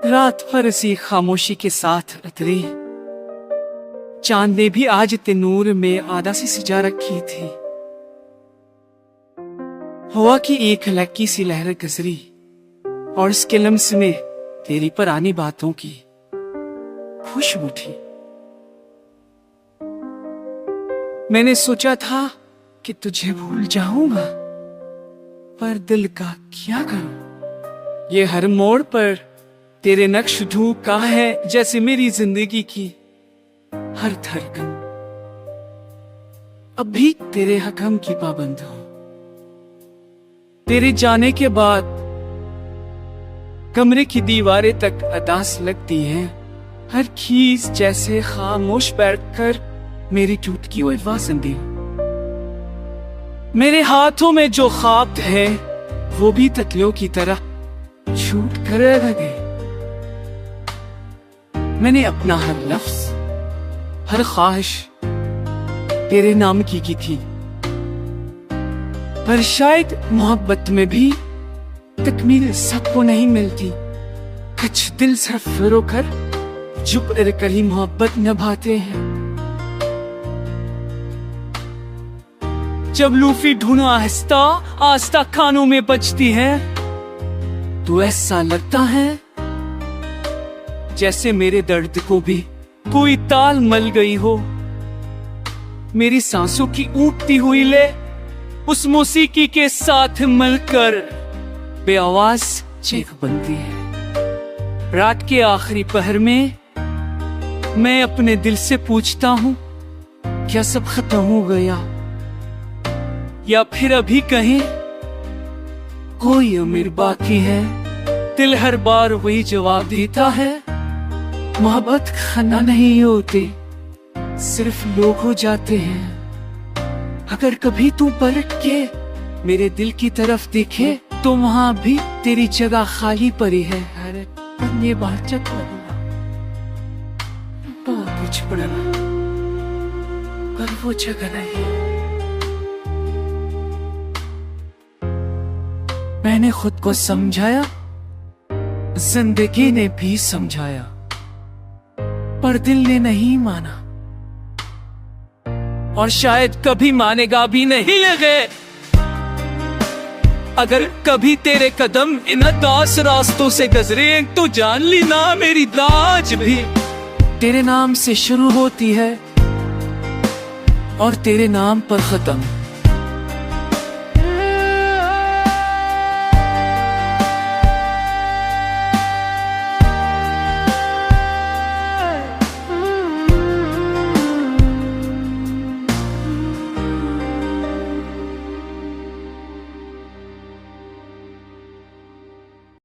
रात भर इसी खामोशी के साथ उतरी। चांद ने भी आज तनूर में आधा सी सजा रखी थी। हवा की एक हल्की सी लहर गुजरी और इसके लम्स में तेरी पुरानी बातों की खुशबू थी। मैंने सोचा था कि तुझे भूल जाऊंगा, पर दिल का क्या करूं। ये हर मोड़ पर तेरे नक्श ढूंढता है, जैसे मेरी जिंदगी की हर धड़कन अब भी तेरे हकम की पाबंद हो। तेरे जाने के बाद कमरे की दीवारें तक अदास लगती हैं। हर चीज जैसे खामोश बैठकर मेरी टूटती हुई वासंती। मेरे हाथों में जो ख्वाब है वो भी तितलियों की तरह छूट कर रह गए। मैंने अपना हर लफ्ज, हर ख्वाहिश तेरे नाम की थी, पर शायद मोहब्बत में भी तकमील सबको नहीं मिलती। कुछ दिल सिर्फ रोकर चुप रहकर ही मोहब्बत निभाते हैं। जब लूफी धुन आहिस्ता आस्ता कानों में बजती है तो ऐसा लगता है जैसे मेरे दर्द को भी कोई ताल मल गई हो। मेरी सांसों की ऊँटती हुई ले उस मौसीकी के साथ मिलकर बेआवाज चीख बनती है। रात के आखिरी पहर में मैं अपने दिल से पूछता हूँ, क्या सब खत्म हो गया, या फिर अभी कहीं कोई उम्र बाकी है। दिल हर बार वही जवाब देता है, मोहब्बत खाना नहीं होती, सिर्फ लोग हो जाते हैं। अगर कभी तू पलट के मेरे दिल की तरफ देखे तो वहां भी तेरी जगह खाली पड़ी है। अरे ये बात चक बहुत कुछ पड़ा, पर वो जगह नहीं। मैंने खुद को समझाया, जिंदगी ने भी समझाया, पर दिल ने नहीं माना और शायद कभी मानेगा भी नहीं। लगे अगर कभी तेरे कदम इन दास रास्तों से गुजरे तो जान ली ना मेरी लाज भी तेरे नाम से शुरू होती है और तेरे नाम पर खत्म।